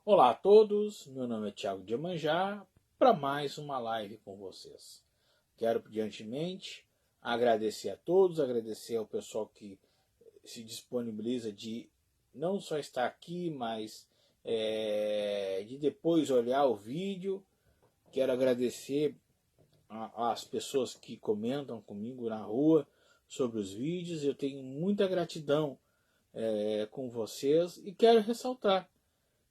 Olá a todos, meu nome é Thiago de Iemanjá para mais uma live com vocês. Quero diantemente agradecer a todos, agradecer ao pessoal que se disponibiliza de não só estar aqui, mas de depois olhar o vídeo. Quero agradecer às pessoas que comentam comigo na rua sobre os vídeos. Eu tenho muita gratidão com vocês e quero ressaltar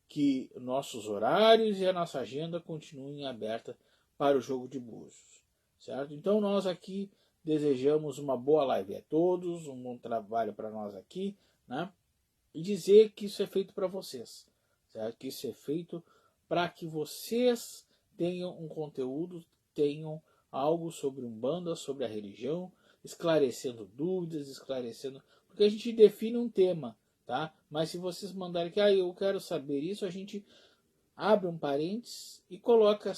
que nossos horários e a nossa agenda continuem aberta para o jogo de búzios, certo? Então nós aqui desejamos uma boa live a todos, um bom trabalho para nós aqui, né? E dizer que isso é feito para vocês, certo? Que isso é feito para que vocês tenham um conteúdo, tenham algo sobre Umbanda, sobre a religião, esclarecendo dúvidas, esclarecendo... Porque a gente define um tema, tá? Mas se vocês mandarem que eu quero saber isso, a gente abre um parênteses e coloca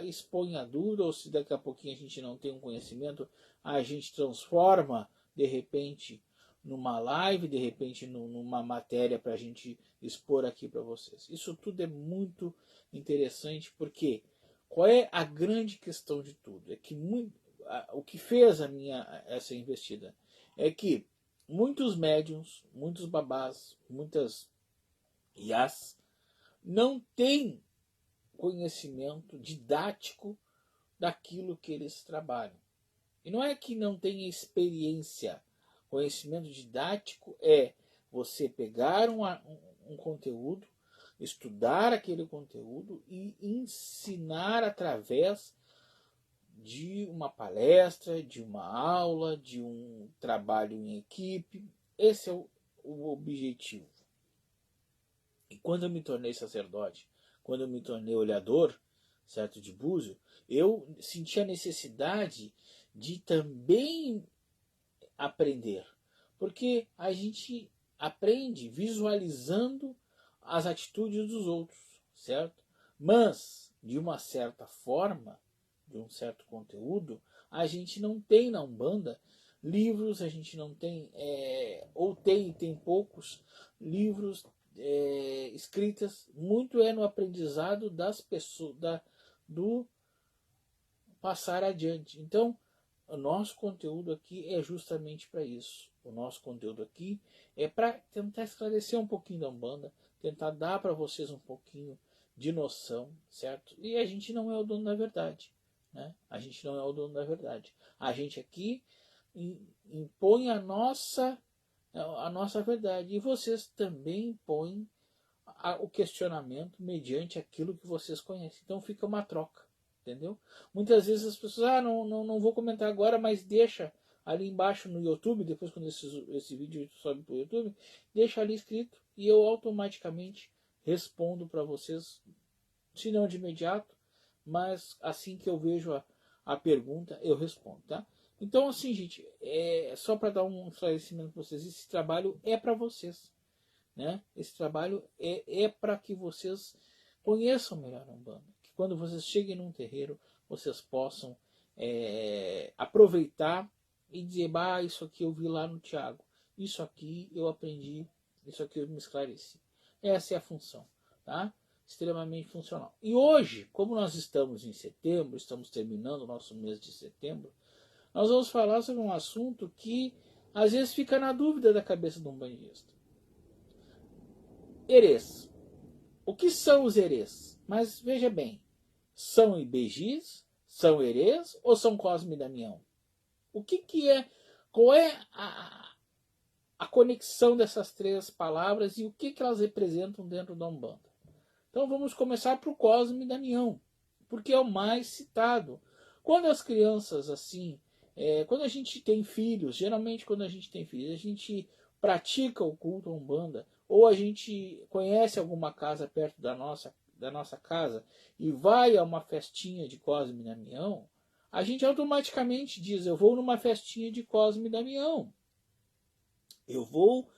expõe a dúvida, ou se daqui a pouquinho a gente não tem um conhecimento, a gente transforma de repente numa live, de repente numa matéria para a gente expor aqui para vocês. Isso tudo é muito interessante, porque qual é a grande questão de tudo? É que o que fez essa investida é que muitos médiums, muitos babás, muitas IAs não têm conhecimento didático daquilo que eles trabalham. E não é que não tenha experiência. Conhecimento didático é você pegar um conteúdo, estudar aquele conteúdo e ensinar através de uma palestra, de uma aula, de um trabalho em equipe. Esse é o objetivo. E quando eu me tornei sacerdote, quando eu me tornei olhador, certo, de búzio, eu senti a necessidade de também aprender. Porque a gente aprende visualizando as atitudes dos outros, certo? Mas, de uma certa forma, de um certo conteúdo, a gente não tem na Umbanda livros, a gente não tem, ou tem poucos livros escritas, muito é no aprendizado das pessoas, do passar adiante. Então, o nosso conteúdo aqui é justamente para isso. O nosso conteúdo aqui é para tentar esclarecer um pouquinho da Umbanda, tentar dar para vocês um pouquinho de noção, certo? E a gente não é o dono da verdade, né? A gente não é o dono da verdade. A gente aqui impõe a nossa verdade, e vocês também impõem o questionamento mediante aquilo que vocês conhecem. Então fica uma troca, entendeu? Muitas vezes as pessoas, não vou comentar agora, mas deixa ali embaixo no YouTube, depois quando esse vídeo sobe para o YouTube, deixa ali escrito e eu automaticamente respondo para vocês, se não de imediato, mas assim que eu vejo a pergunta, eu respondo, tá? Então, assim, gente, só para dar um esclarecimento para vocês, esse trabalho é para vocês, né? Esse trabalho é para que vocês conheçam melhor a Umbanda. Que quando vocês cheguem num terreiro, vocês possam aproveitar e dizer, isso aqui eu vi lá no Tiago, isso aqui eu aprendi, isso aqui eu me esclareci. Essa é a função, tá? Extremamente funcional. E hoje, como nós estamos em setembro, estamos terminando o nosso mês de setembro, nós vamos falar sobre um assunto que às vezes fica na dúvida da cabeça de um bandista. Herês. O que são os herês? Mas veja bem, são IBGs, são herês ou são Cosme e Damião? O que é, qual é a conexão dessas três palavras e o que elas representam dentro da Umbanda? Então vamos começar por Cosme e Damião, porque é o mais citado. Quando as crianças, assim, quando a gente tem filhos, geralmente quando a gente tem filhos, a gente pratica o culto à Umbanda, ou a gente conhece alguma casa perto da nossa casa e vai a uma festinha de Cosme e Damião, a gente automaticamente diz, eu vou numa festinha de Cosme e Damião. Eu vou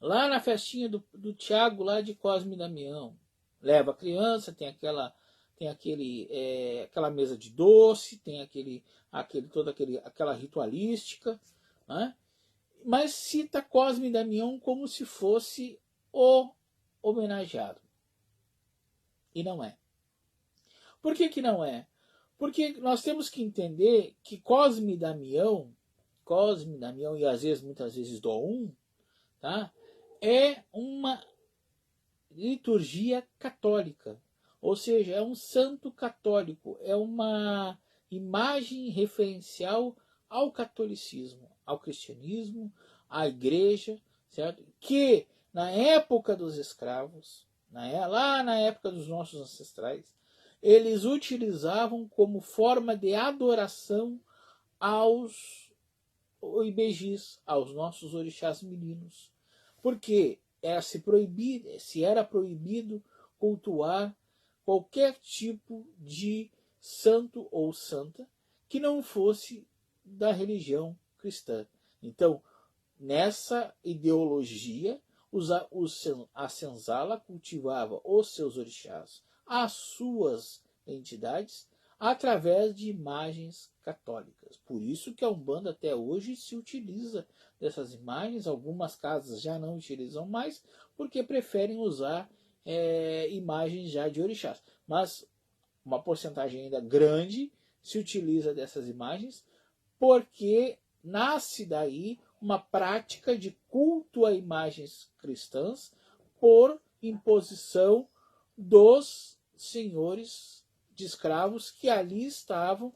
lá na festinha do Tiago, lá de Cosme e Damião. Leva a criança, tem aquela mesa de doce, tem aquela ritualística, né? Mas cita Cosme e Damião como se fosse o homenageado. E não é. Por que que não é? Porque nós temos que entender que Cosme e Damião e às vezes, muitas vezes Dom, tá? É uma liturgia católica. Ou seja, é um santo católico, é uma imagem referencial ao catolicismo, ao cristianismo, à igreja, certo? Que na época dos escravos, lá na época dos nossos ancestrais, eles utilizavam como forma de adoração aos ibejis, aos nossos orixás meninos. Porque se era proibido cultuar qualquer tipo de santo ou santa que não fosse da religião cristã. Então, nessa ideologia, a senzala cultivava os seus orixás, as suas entidades, através de imagens católicas. Por isso que a Umbanda até hoje se utiliza dessas imagens. Algumas casas já não utilizam mais, porque preferem usar imagens já de orixás. Mas uma porcentagem ainda grande se utiliza dessas imagens, porque nasce daí uma prática de culto a imagens cristãs por imposição dos senhores de escravos que ali estavam,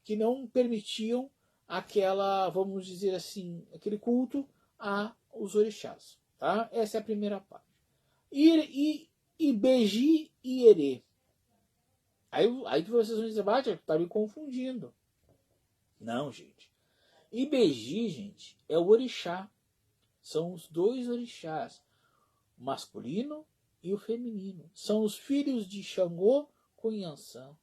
que não permitiam aquela, vamos dizer assim, aquele culto aos orixás. Tá? Essa é a primeira parte. Ibeji e Herê. Aí vocês vão dizer, tá me confundindo. Não, gente. Ibeji, gente, é o orixá. São os dois orixás, o masculino e o feminino. São os filhos de Xangô com Yansan.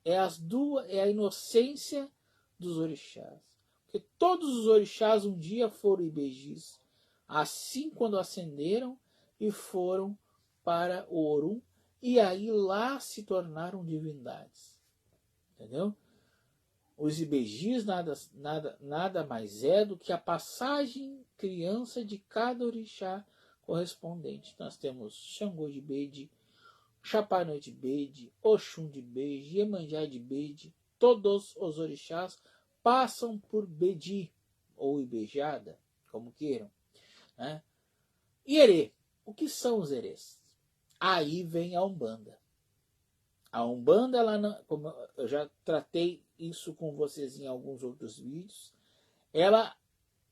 É a inocência dos orixás. Porque todos os orixás um dia foram ibejis. Assim quando ascenderam e foram para o Orum, e aí lá se tornaram divindades. Entendeu? Os ibejis nada mais é do que a passagem criança de cada orixá correspondente. Nós temos Xangô de Bede, Chapanã de Bede, Oxum de Bede, Iemanjá de Bede. Todos os orixás passam por Bedi, ou Ibejada, como queiram. Né? Ierê. O que são os herês? Aí vem a Umbanda. A Umbanda, ela não, como eu já tratei isso com vocês em alguns outros vídeos, ela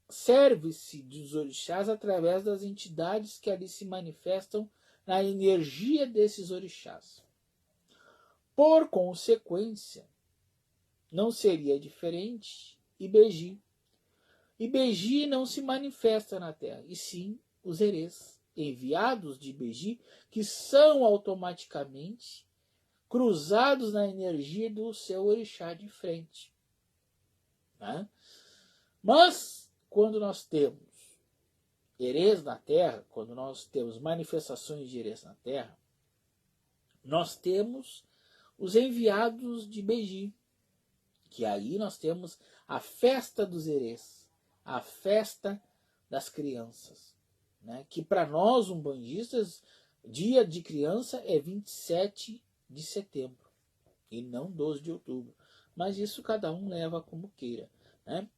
serve-se dos orixás através das entidades que ali se manifestam na energia desses orixás. Por consequência, não seria diferente Ibeji. Ibeji não se manifesta na Terra, e sim os herês enviados de Ibeji, que são automaticamente cruzados na energia do seu orixá de frente. Né? Mas, quando nós temos herês na Terra, quando nós temos manifestações de herês na Terra, nós temos os enviados de Beji, que aí nós temos a festa dos herês, a festa das crianças, né? Que para nós umbandistas, dia de criança é 27 de setembro e não 12 de outubro, mas isso cada um leva como queira, né?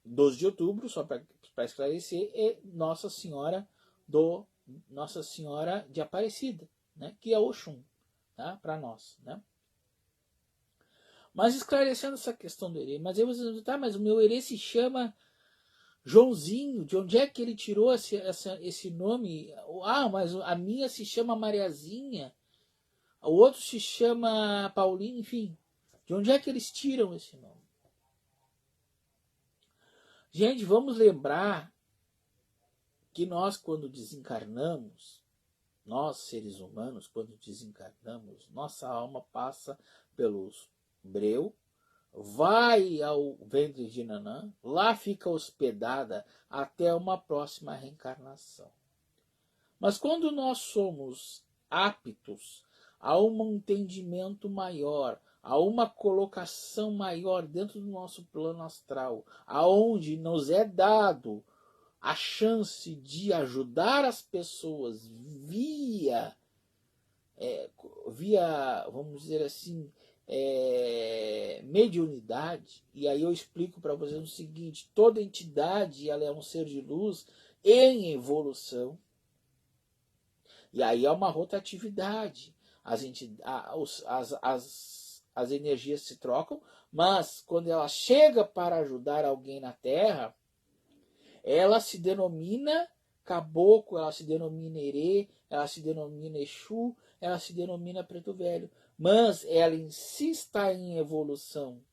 12 de outubro, só para esclarecer, é Nossa Senhora de Aparecida, né? Que é Oxum, tá? Para nós, né? Mas esclarecendo essa questão do herê, mas aí vocês vão dizer, tá, mas o meu herê se chama Joãozinho, de onde é que ele tirou esse nome? Ah, mas a minha se chama Mariazinha, o outro se chama Paulinho, enfim. De onde é que eles tiram esse nome? Gente, vamos lembrar que nós, quando desencarnamos, nós, seres humanos, quando desencarnamos, nossa alma passa pelos breu, vai ao ventre de Nanã, lá fica hospedada até uma próxima reencarnação. Mas quando nós somos aptos a um entendimento maior, a uma colocação maior dentro do nosso plano astral, aonde nos é dado a chance de ajudar as pessoas via via, vamos dizer assim, mediunidade, e aí eu explico para vocês o seguinte: toda entidade ela é um ser de luz em evolução, e aí é uma rotatividade. As energias se trocam, mas quando ela chega para ajudar alguém na Terra, ela se denomina caboclo, ela se denomina herê, ela se denomina Exu, ela se denomina preto velho. Mas ela em si está em evolução.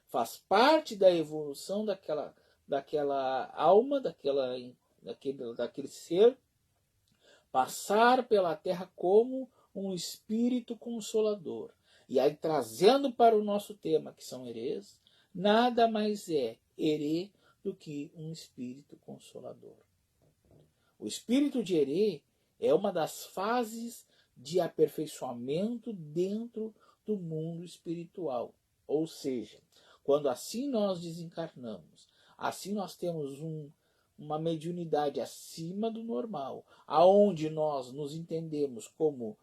Faz parte da evolução daquela alma, daquele ser, passar pela Terra como um espírito consolador. E aí, trazendo para o nosso tema, que são herês, nada mais é herê do que um espírito consolador. O espírito de herê é uma das fases de aperfeiçoamento dentro do mundo espiritual. Ou seja, quando assim nós desencarnamos, assim nós temos uma mediunidade acima do normal, aonde nós nos entendemos como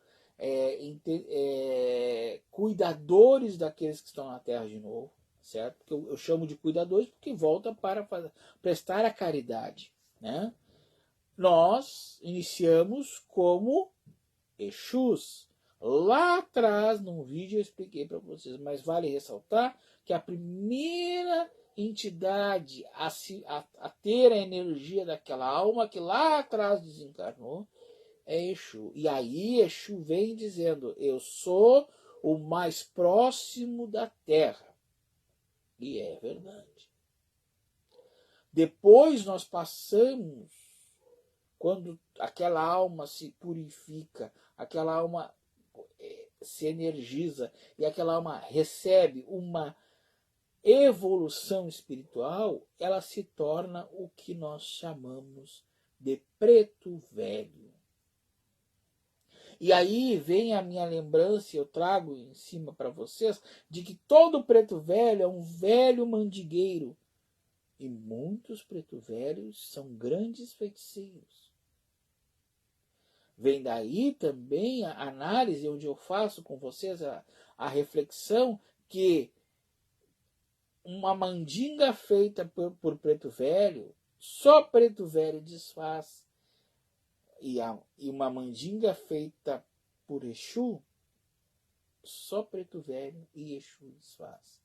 cuidadores daqueles que estão na Terra de novo, certo? Porque eu chamo de cuidadores porque volta para prestar a caridade, né? Nós iniciamos como Exus. Lá atrás, num vídeo eu expliquei para vocês, mas vale ressaltar que a primeira entidade a ter a energia daquela alma que lá atrás desencarnou é Exu. E aí Exu vem dizendo: eu sou o mais próximo da Terra. E é verdade. Depois nós passamos, quando aquela alma se purifica, aquela alma se energiza e aquela alma recebe uma evolução espiritual, ela se torna o que nós chamamos de preto velho. E aí vem a minha lembrança, eu trago em cima para vocês, de que todo preto velho é um velho mandigueiro. E muitos preto velhos são grandes feiticeiros. Vem daí também a análise, onde eu faço com vocês a reflexão que uma mandinga feita por preto velho, só preto velho desfaz. E uma mandinga feita por Exu, só preto velho e Exu desfaz.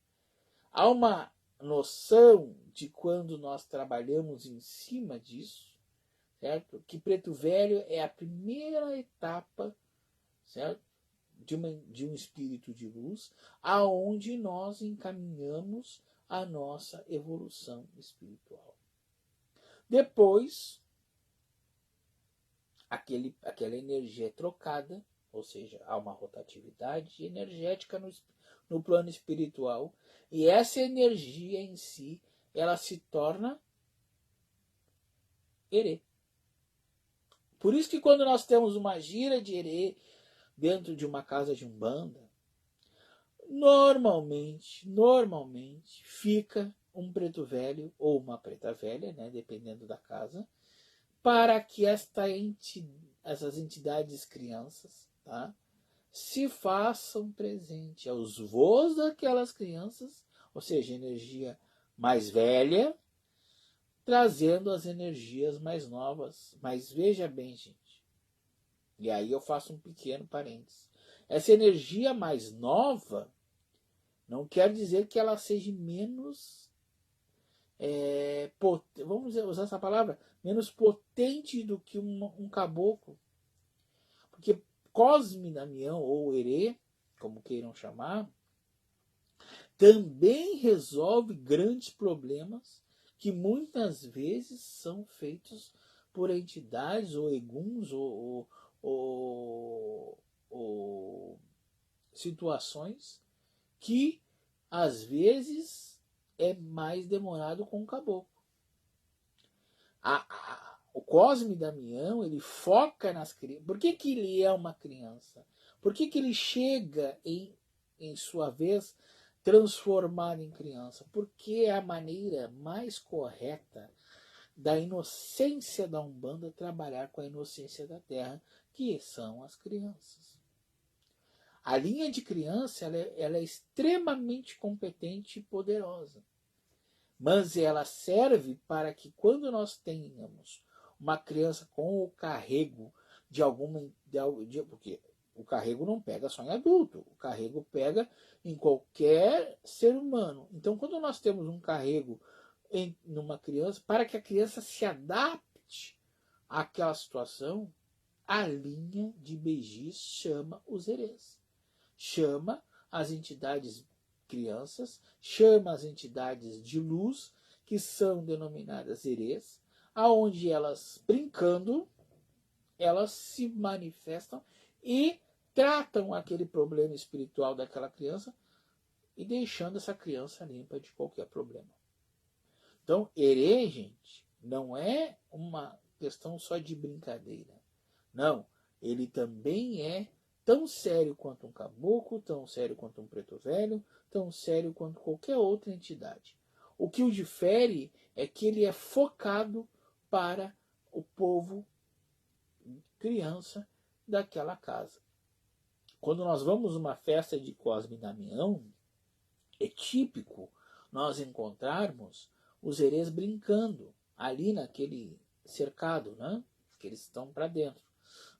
Há uma noção de quando nós trabalhamos em cima disso, certo? Que preto velho é a primeira etapa, certo? De um espírito de luz, aonde nós encaminhamos a nossa evolução espiritual. Depois, aquela energia é trocada, ou seja, há uma rotatividade energética no plano espiritual, e essa energia em si, ela se torna herê. Por isso que quando nós temos uma gira de herê dentro de uma casa de umbanda, normalmente fica um preto velho ou uma preta velha, né, dependendo da casa, para que essas entidades crianças, tá, se façam presente aos voos daquelas crianças, ou seja, energia mais velha, trazendo as energias mais novas. Mas veja bem, gente, e aí eu faço um pequeno parênteses. Essa energia mais nova não quer dizer que ela seja menos, vamos usar essa palavra, menos potente do que um caboclo. Porque Cosme Damião, ou Herê, como queiram chamar, também resolve grandes problemas que muitas vezes são feitos por entidades ou eguns ou situações que às vezes é mais demorado com o caboclo. O Cosme Damião, ele foca nas crianças. Por que ele é uma criança? Por que ele chega, em sua vez, transformado em criança? Porque é a maneira mais correta da inocência da Umbanda trabalhar com a inocência da Terra, que são as crianças. A linha de criança ela é extremamente competente e poderosa, mas ela serve para que quando nós tenhamos uma criança com o carrego de alguma... porque o carrego não pega só em adulto, o carrego pega em qualquer ser humano. Então, quando nós temos um carrego numa criança, para que a criança se adapte àquela situação, a linha de Begis chama os herês, chama as entidades crianças, chama as entidades de luz, que são denominadas herês, aonde elas, brincando, elas se manifestam e tratam aquele problema espiritual daquela criança e deixando essa criança limpa de qualquer problema. Então, herê, gente, não é uma questão só de brincadeira. Não, ele também é tão sério quanto um caboclo, tão sério quanto um preto velho, tão sério quanto qualquer outra entidade. O que o difere é que ele é focado para o povo criança daquela casa. Quando nós vamos numa festa de Cosme e Damião, é típico nós encontrarmos os herês brincando ali naquele cercado, né? Que eles estão para dentro.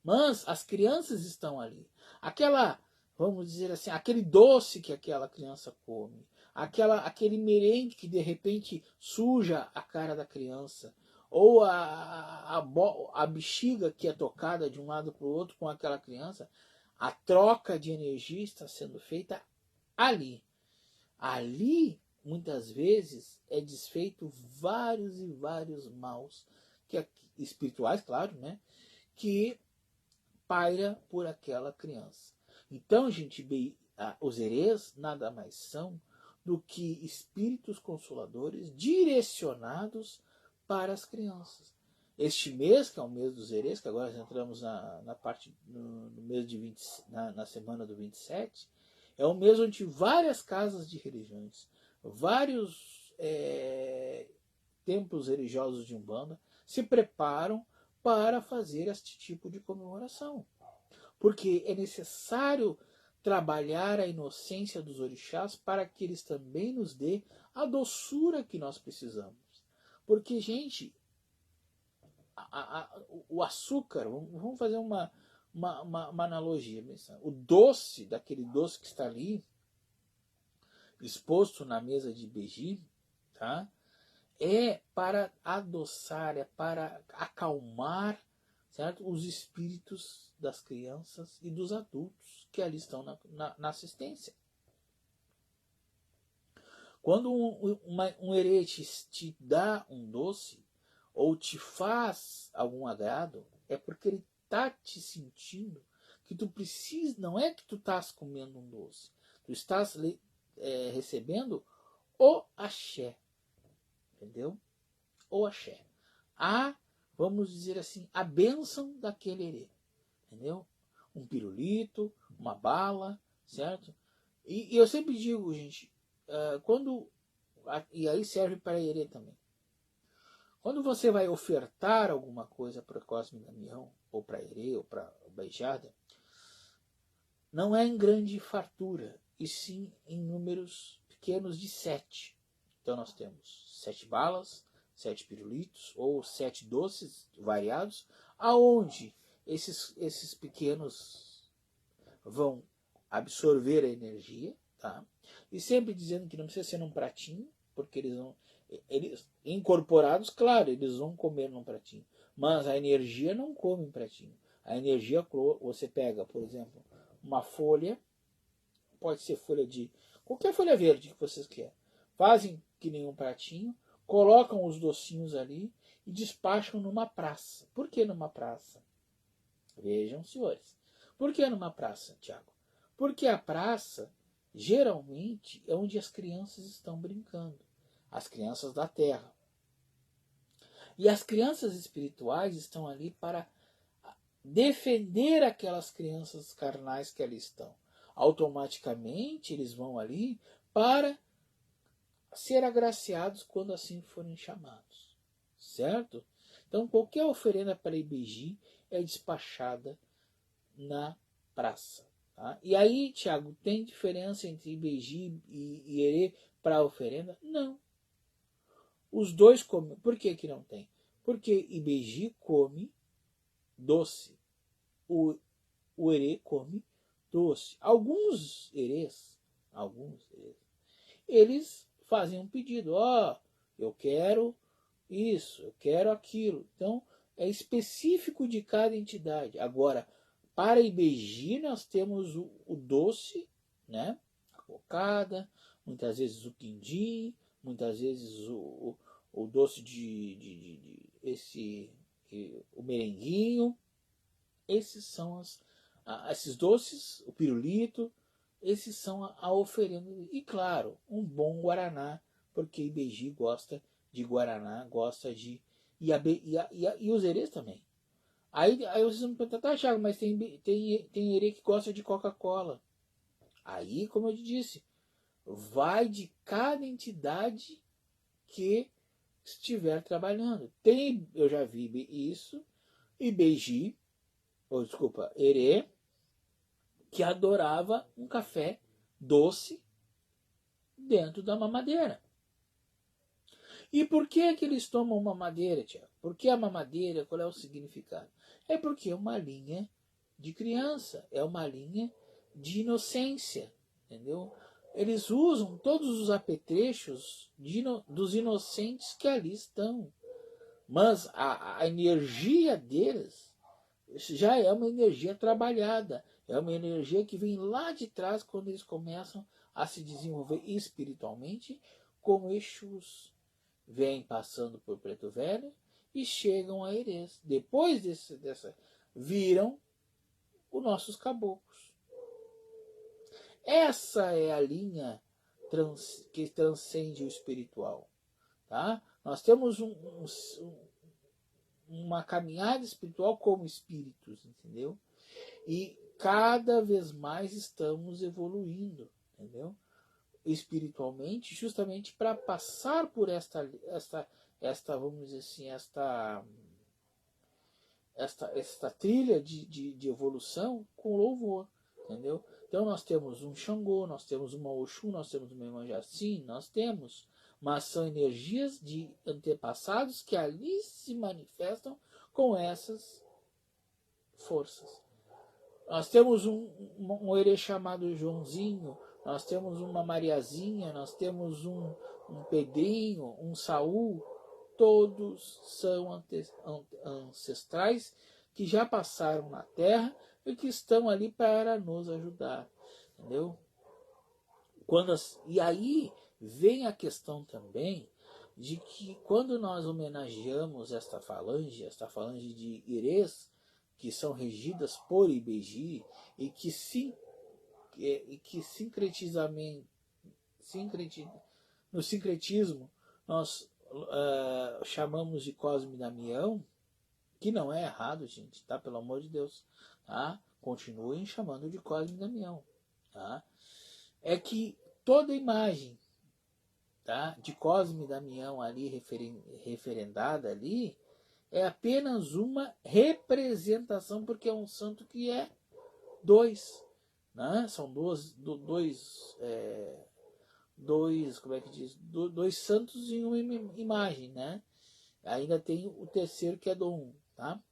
Mas as crianças estão ali. Aquela, vamos dizer assim, aquele doce que aquela criança come, aquele merengue que de repente suja a cara da criança, ou a bexiga que é tocada de um lado para o outro com aquela criança, a troca de energia está sendo feita ali. Ali, muitas vezes, é desfeito vários e vários maus, espirituais, claro, né? Que paira por aquela criança. Então, gente, os herês nada mais são do que espíritos consoladores direcionados para as crianças. Este mês, que é o mês dos herês, que agora entramos na parte no mês de 20, na semana do 27, é um mês onde várias casas de religiões, vários templos religiosos de Umbanda se preparam para fazer este tipo de comemoração. Porque é necessário trabalhar a inocência dos orixás para que eles também nos dê a doçura que nós precisamos. Porque, gente, o açúcar, vamos fazer uma analogia. O doce, daquele doce que está ali, exposto na mesa de Beji, tá? É para adoçar, é para acalmar, certo? Os espíritos das crianças e dos adultos que ali estão na assistência. Quando um herê te dá um doce, ou te faz algum agrado, é porque ele está te sentindo que tu precisa, não é que tu estás comendo um doce, tu estás recebendo o axé, entendeu? O axé. Vamos dizer assim, a bênção daquele herê, entendeu? Um pirulito, uma bala, certo? E eu sempre digo, gente, e aí serve para herê também. Quando você vai ofertar alguma coisa para Cosme e Damião, ou para herê, ou para Baixada, não é em grande fartura, e sim em números pequenos de 7. Então nós temos 7 balas, 7 pirulitos, ou 7 doces variados, aonde esses pequenos vão absorver a energia, tá? E sempre dizendo que não precisa ser num pratinho, porque eles incorporados, claro, eles vão comer num pratinho, mas a energia não come em pratinho. A energia, você pega, por exemplo, uma folha, pode ser folha de qualquer folha verde que vocês querem, fazem que nem um pratinho, colocam os docinhos ali e despacham numa praça. Por que numa praça? Vejam, senhores. Por que numa praça, Tiago? Porque a praça, geralmente, é onde as crianças estão brincando. As crianças da terra. E as crianças espirituais estão ali para defender aquelas crianças carnais que ali estão. Automaticamente, eles vão ali para ser agraciados quando assim forem chamados. certo? Então qualquer oferenda para Ibeji é despachada na praça. Tá? E aí, Tiago, tem diferença entre Ibeji e Ierê para oferenda? Não. Os dois comem. Por que, que não tem? Porque Ibeji come doce. O Ierê come doce. Alguns erês, eles fazem um pedido. Ó, eu quero isso, eu quero aquilo. Então, é específico de cada entidade. Agora, para Ibeji, nós temos o doce, né? A cocada, muitas vezes o quindim, muitas vezes o doce o merenguinho. Esses são esses doces, o pirulito, esses são a oferenda. E claro, um bom guaraná, porque Ibeji gosta de guaraná, gosta de. E os erês também. Aí vocês vão me perguntar, tá, Thiago, mas tem erê que gosta de Coca-Cola. Aí, como eu te disse, vai de cada entidade que estiver trabalhando. Eu já vi isso, Ibeji, ou desculpa, erê, que adorava um café doce dentro da mamadeira. E por que eles tomam mamadeira, Tiago? Por que a mamadeira? Qual é o significado? É porque é uma linha de criança, é uma linha de inocência, entendeu? Eles usam todos os apetrechos dos inocentes que ali estão. Mas a energia deles já é uma energia trabalhada, é uma energia que vem lá de trás quando eles começam a se desenvolver espiritualmente como Exus. Vêm passando por Preto Velho e chegam a Erês. Depois dessa, viram os nossos caboclos. Essa é a linha que transcende o espiritual. Tá? Nós temos uma caminhada espiritual como espíritos, entendeu? E cada vez mais estamos evoluindo, entendeu? Espiritualmente, justamente para passar por esta, vamos dizer assim, esta trilha de evolução com louvor, entendeu? Então nós temos um Xangô, nós temos uma Oxum, nós temos uma Iemanjá, sim, nós temos, mas são energias de antepassados que ali se manifestam com essas forças. Nós temos um erê chamado Joãozinho, nós temos uma Mariazinha, nós temos um Pedrinho, um Saul, todos são ancestrais que já passaram na Terra e que estão ali para nos ajudar, entendeu? E aí vem a questão também de que quando nós homenageamos esta falange de Erês, que são regidas por Ibeji e que no sincretismo nós chamamos de Cosme e Damião, que não é errado, gente, tá? Pelo amor de Deus, tá? Continuem chamando de Cosme e Damião, tá? É que toda imagem, tá, de Cosme e Damião ali referendada ali é apenas uma representação, porque é um santo que é dois, né? São dois, como é que diz? Dois santos em uma imagem, né? Ainda tem o terceiro que é Dom, tá?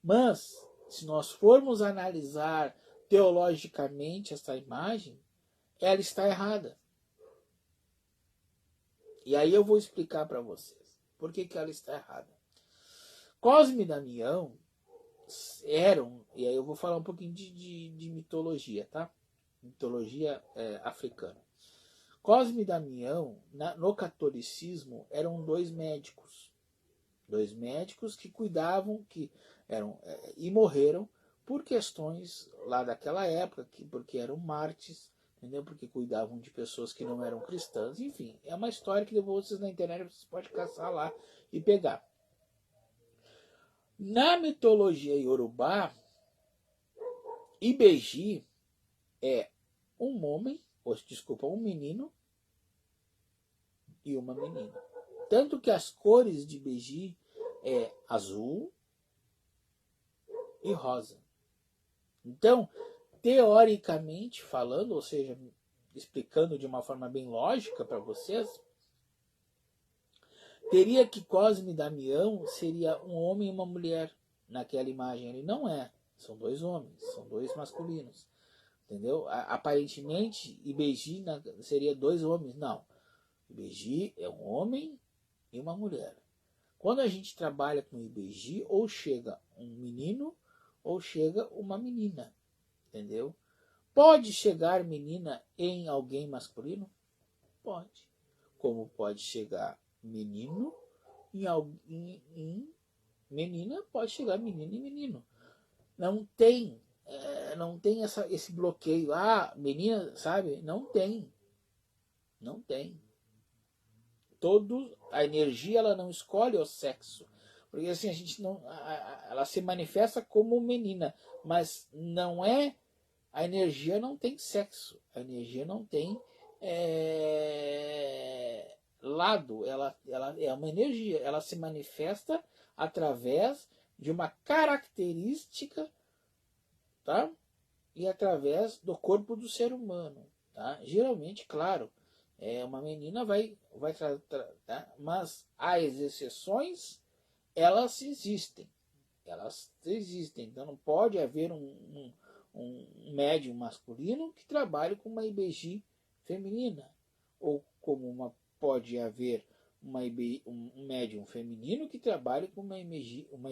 Mas se nós formos analisar teologicamente essa imagem, ela está errada. E aí eu vou explicar para vocês por que ela está errada. Cosme e Damião eram, e aí eu vou falar um pouquinho de mitologia, tá? Mitologia africana. Cosme e Damião, no catolicismo, eram dois médicos que cuidavam, que eram e morreram por questões lá daquela época, porque eram mártires, entendeu? Porque cuidavam de pessoas que não eram cristãs. Enfim, é uma história que depois vocês na internet vocês podem caçar lá e pegar. Na mitologia iorubá, Ibeji é um menino e uma menina. Tanto que as cores de Ibeji é azul e rosa. Então, teoricamente falando, ou seja, explicando de uma forma bem lógica para vocês, teria que Cosme e Damião seria um homem e uma mulher naquela imagem. Ele não é. São dois homens, são dois masculinos. Entendeu? Aparentemente, Ibeji seria dois homens. Não. Ibeji é um homem e uma mulher. Quando a gente trabalha com Ibeji, ou chega um menino, ou chega uma menina. Entendeu? Pode chegar menina em alguém masculino? Pode. Como pode chegar menino em menina, pode chegar menino em menino. Não tem, não tem esse bloqueio. Ah, menina, sabe? Não tem. Não tem. A energia ela não escolhe o sexo. Porque assim, a gente não. Ela se manifesta como menina, mas não é. A energia não tem sexo. A energia não tem lado. Ela é uma energia. Ela se manifesta através de uma característica, tá? E através do corpo do ser humano, tá? Geralmente, claro, uma menina vai tá? Mas as exceções, elas existem. Elas existem. Então não pode haver um médium masculino que trabalhe com uma Ibeji feminina. Ou como pode haver um médium feminino que trabalhe com uma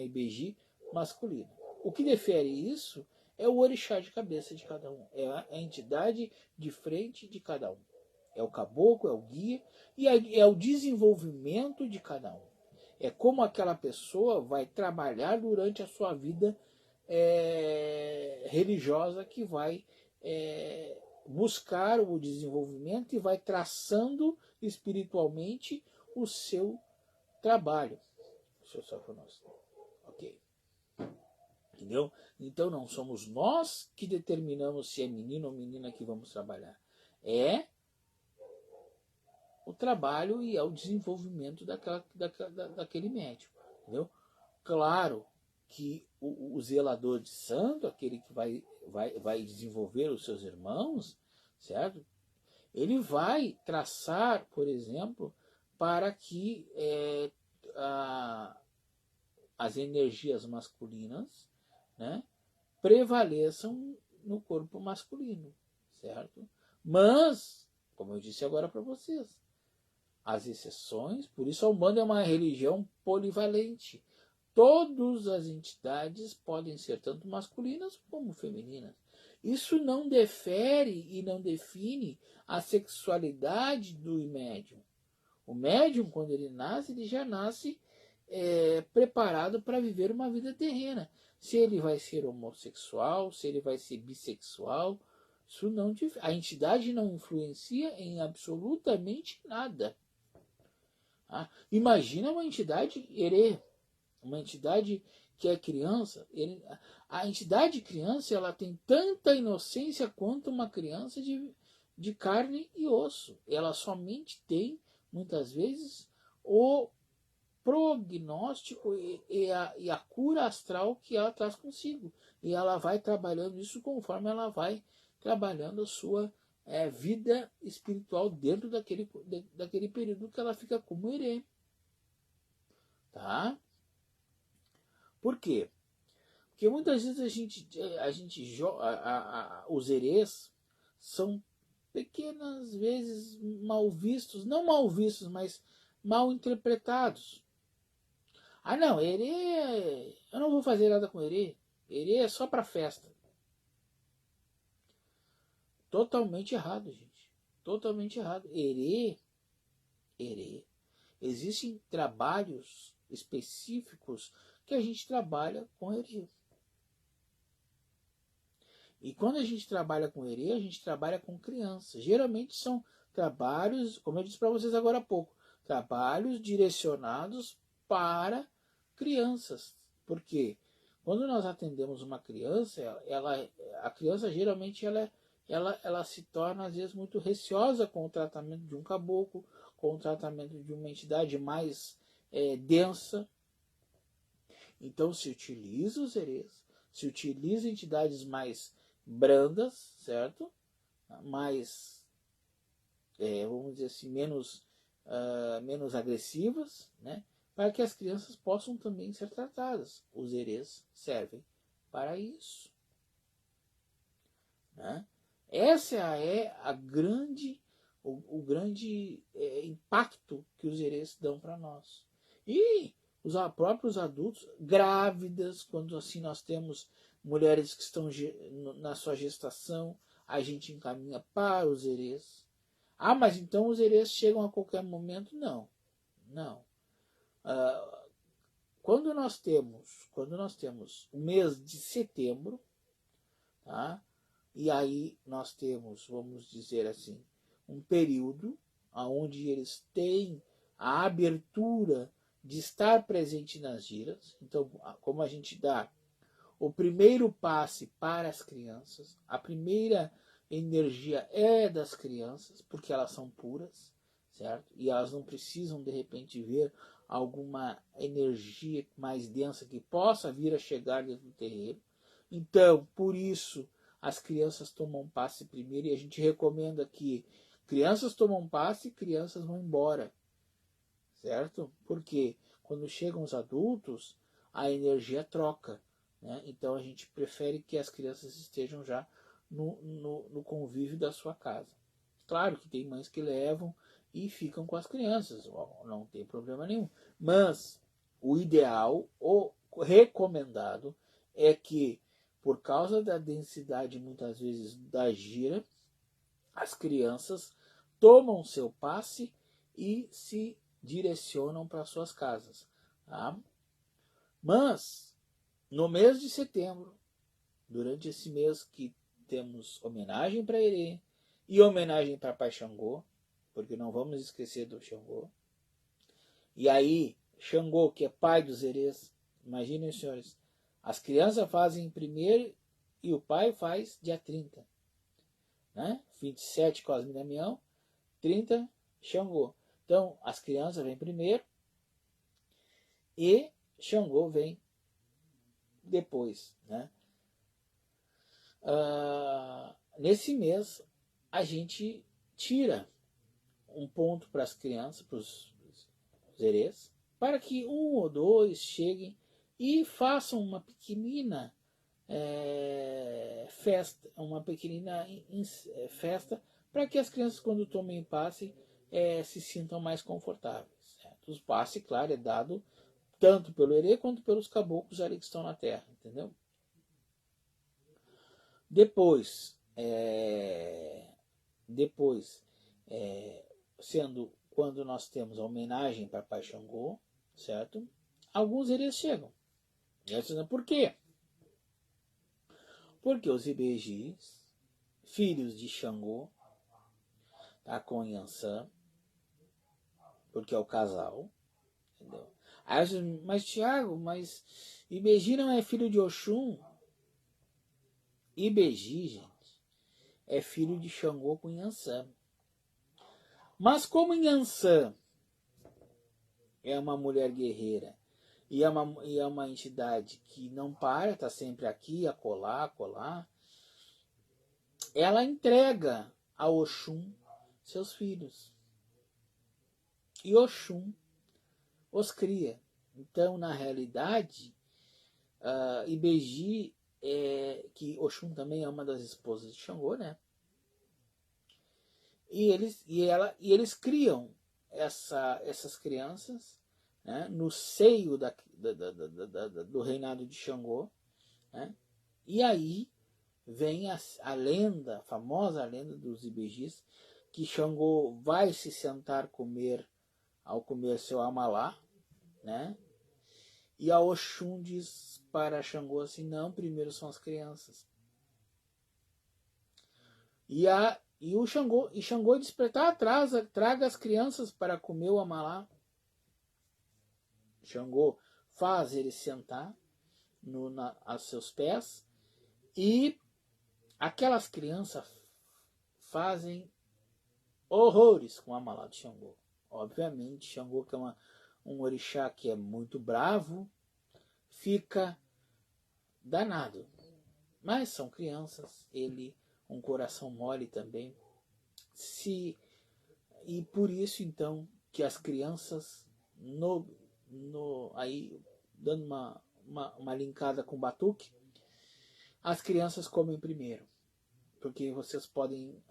Ibeji masculina. O que difere isso é o orixá de cabeça de cada um. É a entidade de frente de cada um. É o caboclo, é o guia e é o desenvolvimento de cada um. É como aquela pessoa vai trabalhar durante a sua vida religiosa, que vai buscar o desenvolvimento e vai traçando espiritualmente o seu trabalho. Deixa eu só ok. Entendeu? Então não somos nós que determinamos se é menino ou menina que vamos trabalhar. É o trabalho e é o desenvolvimento daquele médico. Entendeu? Claro que o zelador de santo, aquele que vai desenvolver os seus irmãos, certo? Ele vai traçar, por exemplo, para que as energias masculinas, né, prevaleçam no corpo masculino, certo? Mas, como eu disse agora para vocês, as exceções, por isso a Umbanda é uma religião polivalente. Todas as entidades podem ser tanto masculinas como femininas. Isso não difere e não define a sexualidade do médium. O médium, quando ele já nasce preparado para viver uma vida terrena. Se ele vai ser homossexual, se ele vai ser bissexual, isso não, a entidade não influencia em absolutamente nada. Ah, imagina uma entidade herê, uma entidade que é criança. A entidade criança, ela tem tanta inocência quanto uma criança de carne e osso. Ela somente tem, muitas vezes, o prognóstico e a cura astral que ela traz consigo. E ela vai trabalhando isso conforme ela vai trabalhando a sua vida espiritual dentro daquele período que ela fica como herê. Tá? Por quê? Porque muitas vezes os herês são pequenas vezes mal vistos, não mal vistos, mas mal interpretados. Ah, não, herê, eu não vou fazer nada com herê. Herê é só para festa. Totalmente errado, gente. Totalmente errado. Herê. Existem trabalhos específicos que a gente trabalha com herê. E quando a gente trabalha com herê, a gente trabalha com crianças. Geralmente são trabalhos, como eu disse para vocês agora há pouco, trabalhos direcionados para crianças. Por quê? Quando nós atendemos uma criança, a criança geralmente ela se torna às vezes muito receosa com o tratamento de um caboclo, com o tratamento de uma entidade mais densa. Então se utiliza os herês, se utiliza entidades mais brandas, certo? Mais, vamos dizer assim, menos agressivas, né? Para que as crianças possam também ser tratadas. Os herês servem para isso, né? Essa é o grande impacto que os herês dão para nós. E os próprios adultos, grávidas, quando assim nós temos mulheres que estão na sua gestação, a gente encaminha para os herês. Ah, mas então os herês chegam a qualquer momento? Não, não. Quando nós temos o mês de setembro, tá? E aí nós temos, vamos dizer assim, um período onde eles têm a abertura de estar presente nas giras. Então, como a gente dá o primeiro passe para as crianças, a primeira energia é das crianças, porque elas são puras, certo? E elas não precisam, de repente, ver alguma energia mais densa que possa vir a chegar dentro do terreiro. Então, por isso, as crianças tomam passe primeiro, e a gente recomenda que crianças tomam passe e crianças vão embora, certo? Porque quando chegam os adultos, a energia troca, né? Então a gente prefere que as crianças estejam já no convívio da sua casa. Claro que tem mães que levam e ficam com as crianças, não tem problema nenhum. Mas o ideal, o recomendado, é que, por causa da densidade muitas vezes da gira, as crianças tomam seu passe e se direcionam para suas casas. Tá? Mas, no mês de setembro, durante esse mês que temos homenagem para Herê e homenagem para Pai Xangô, porque não vamos esquecer do Xangô. E aí, Xangô, que é pai dos herês, imaginem, senhores, as crianças fazem primeiro e o pai faz dia 30. Né? 27 Cosme e Damião, 30 Xangô. Então, as crianças vêm primeiro e Xangô vem depois. Né? Nesse mês, a gente tira um ponto para as crianças, para os herês, para que um ou dois cheguem e façam uma pequenina festa, para que as crianças, quando tomem passe, se sintam mais confortáveis. Certo? Os passe, claro, é dado tanto pelo herê quanto pelos caboclos ali que estão na terra, entendeu? Depois, sendo quando nós temos a homenagem para Pai Xangô, certo? Alguns herês chegam. Por quê? Porque os Ibejis, filhos de Xangô, tá, com Yansan, porque é o casal, entendeu? Aí você, mas Tiago, mas Ibeji não é filho de Oxum? Ibeji, gente, é filho de Xangô com Yansan. Mas como Yansan é uma mulher guerreira e é uma entidade que não para, está sempre aqui, acolá, ela entrega a Oxum seus filhos. E Oxum os cria. Então, na realidade, Ibeji, que Oxum também é uma das esposas de Xangô, né? E eles criam essas crianças, né, no seio do reinado de Xangô, né? E aí vem a lenda, a famosa lenda dos Ibejis, que Xangô vai se sentar ao comer seu amalá, né? E a Oxum diz para Xangô assim, não, primeiro são as crianças. E o Xangô diz para traga as crianças para comer o amalá. Xangô faz ele sentar a seus pés e aquelas crianças fazem horrores com o amalá de Xangô. obviamente, Xangô, que é um orixá que é muito bravo, fica danado. Mas são crianças, ele, um coração mole também. E por isso, então, que as crianças, aí, dando uma linkada com o batuque, as crianças comem primeiro. Porque vocês podem,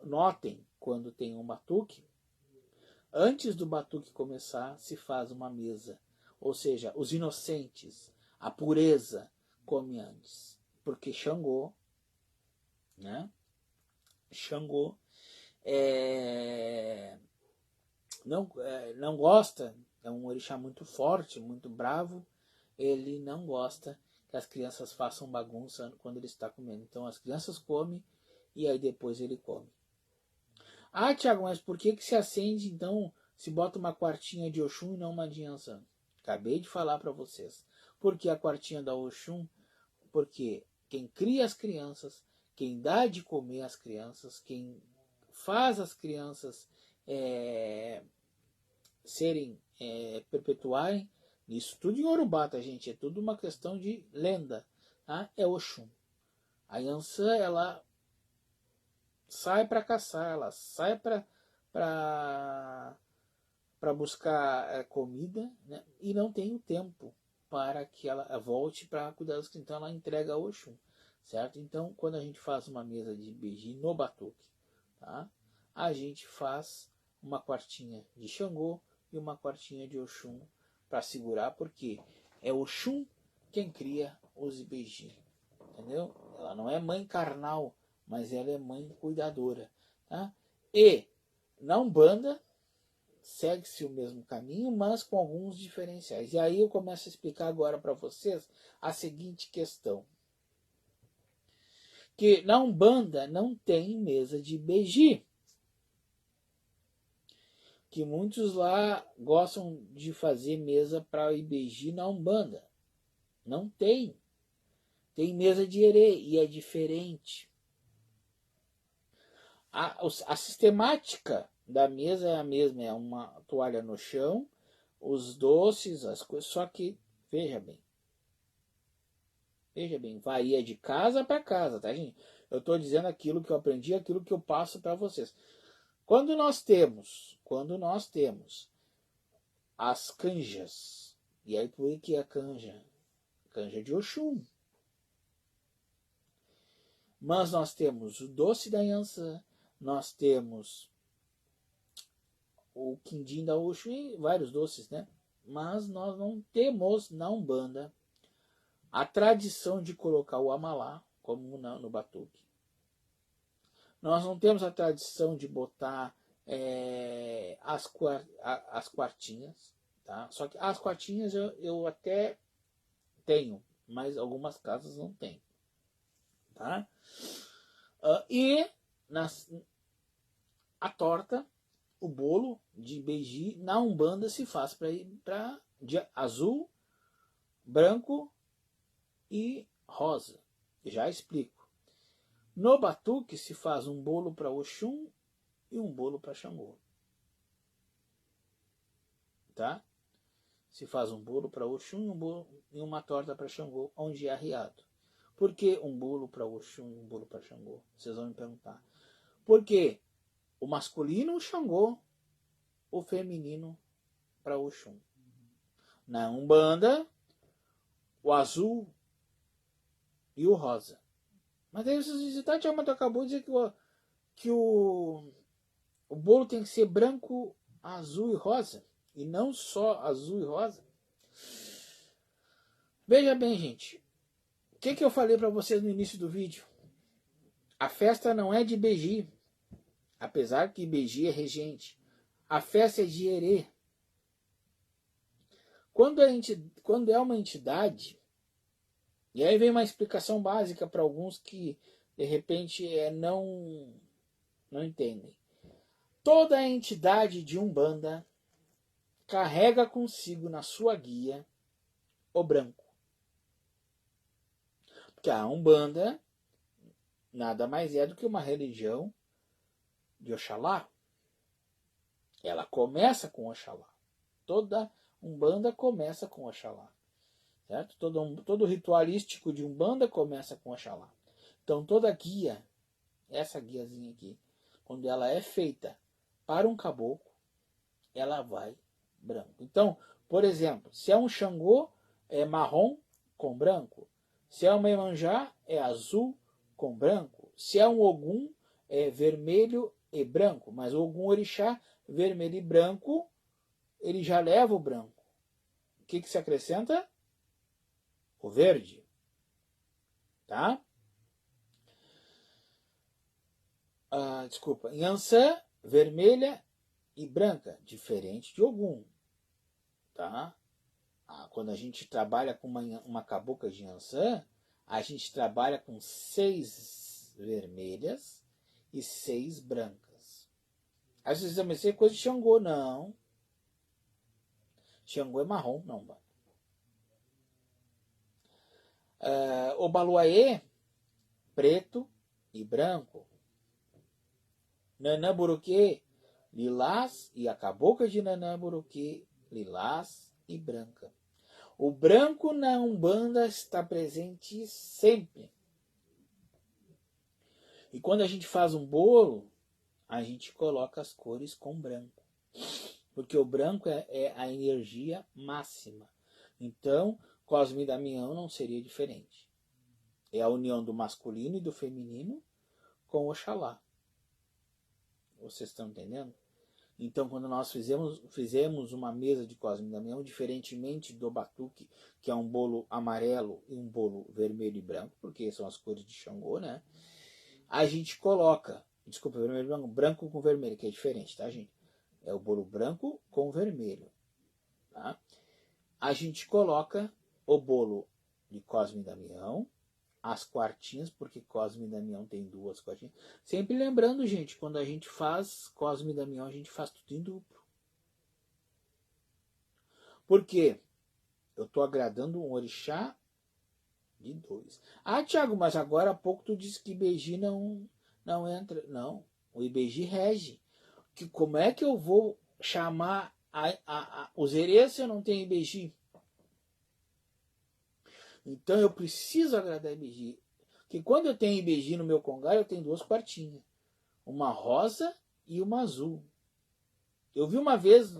notem, quando tem um batuque, antes do batuque começar, se faz uma mesa. Ou seja, os inocentes, a pureza, come antes. Porque Xangô, né? Xangô não gosta, é um orixá muito forte, muito bravo, ele não gosta que as crianças façam bagunça quando ele está comendo. Então as crianças comem e aí depois ele come. Ah, Tiago, mas por que se acende, então, se bota uma quartinha de Oxum e não uma de Yansan? Acabei de falar para vocês. Por que a quartinha da Oxum? Porque quem cria as crianças, quem dá de comer às crianças, quem faz as crianças perpetuarem, isso tudo em Yorubá, tá, gente? É tudo uma questão de lenda, tá? É Oxum. A Yansan, ela sai para caçar, ela sai para buscar comida, né? E não tem o tempo para que ela volte para cuidar das crianças. Então ela entrega a Oxum, certo? Então quando a gente faz uma mesa de beiji no batuque, tá? A gente faz uma quartinha de Xangô e uma quartinha de Oxum para segurar, porque é Oxum quem cria os beiji, entendeu? Ela não é mãe carnal, mas ela é mãe cuidadora, tá? E na Umbanda segue-se o mesmo caminho, mas com alguns diferenciais. E aí eu começo a explicar agora para vocês a seguinte questão. Que na Umbanda não tem mesa de beiji. Que muitos lá gostam de fazer mesa para beiji na Umbanda. Não tem. Tem mesa de herê e é diferente. A sistemática da mesa é a mesma, é uma toalha no chão, os doces, as coisas, só que, veja bem, varia de casa para casa, tá, gente? Eu estou dizendo aquilo que eu aprendi, aquilo que eu passo para vocês. Quando nós temos as canjas, e aí por que a canja? Canja de Oxum. Mas nós temos o doce da Yansan, nós temos o quindim da Oxum e vários doces, né? Mas nós não temos na Umbanda a tradição de colocar o amalá como no batuque. Nós não temos a tradição de botar as quartinhas, tá? Só que as quartinhas eu até tenho, mas algumas casas não tem, tá? E a torta, o bolo de beiji na Umbanda se faz para azul, branco e rosa. Já explico. No batuque se faz um bolo para Oxum e um bolo para Xangô. Tá? Se faz um bolo para Oxum e uma torta para Xangô, onde é arriado. Por que um bolo para Oxum e um bolo para Xangô? Vocês vão me perguntar. Porque o masculino o Xangô, o feminino para Oxum. Na Umbanda, o azul e o rosa. Mas aí vocês dizem, tá, Tiago, mas tu acabou de dizer que o bolo tem que ser branco, azul e rosa. E não só azul e rosa. Veja bem, gente. O que eu falei para vocês no início do vídeo? A festa não é de beiji. Apesar que beiji é regente. A festa é de herê. Quando é uma entidade, e aí vem uma explicação básica para alguns que de repente não entendem. Toda entidade de Umbanda carrega consigo na sua guia o branco. Porque a Umbanda nada mais é do que uma religião de Oxalá. Ela começa com Oxalá. Toda Umbanda começa com Oxalá. Certo? Todo ritualístico de Umbanda começa com Oxalá. Então toda guia, essa guiazinha aqui, quando ela é feita para um caboclo, ela vai branco. Então, por exemplo, se é um Xangô, é marrom com branco. Se é uma Iemanjá, é azul com branco. Se é um Ogum, é vermelho e branco. Mas o Ogum Orixá, vermelho e branco, ele já leva o branco. O que se acrescenta? O verde. Tá? Desculpa. Yansan, vermelha e branca. Diferente de Ogum. Tá? Quando a gente trabalha com uma cabocla de Yansan, a gente trabalha com 6 vermelhas e 6 brancas. Aí vocês dizem, mas isso é coisa de Xangô. Não. Xangô é marrom, não. O Baluaê, preto e branco. Nanã Buruquê, lilás, e a cabocla de Nanã Buruquê, lilás e branca. O branco na Umbanda está presente sempre. E quando a gente faz um bolo, a gente coloca as cores com branco. Porque o branco é a energia máxima. Então, Cosme e Damião não seria diferente. É a união do masculino e do feminino com Oxalá. Vocês estão entendendo? Então, quando nós fizemos uma mesa de Cosme e Damião, diferentemente do batuque, que é um bolo amarelo e um bolo vermelho e branco, porque são as cores de Xangô, né? A gente coloca, desculpa, vermelho e branco, branco com vermelho, que é diferente, tá, gente? É o bolo branco com vermelho, tá? A gente coloca o bolo de Cosme e Damião, as quartinhas, porque Cosme e Damião tem 2 quartinhas. Sempre lembrando, gente, quando a gente faz Cosme e Damião, a gente faz tudo em duplo. Por quê? Eu estou agradando um orixá de 2. Tiago, mas agora há pouco tu disse que Ibeji não entra. Não, o Ibeji rege. Como é que eu vou chamar os herês se eu não tenho Ibeji? Então eu preciso agradar Ibeji. Porque quando eu tenho Ibeji no meu congá, eu tenho 2 quartinhas. Uma rosa e uma azul. Eu vi uma vez,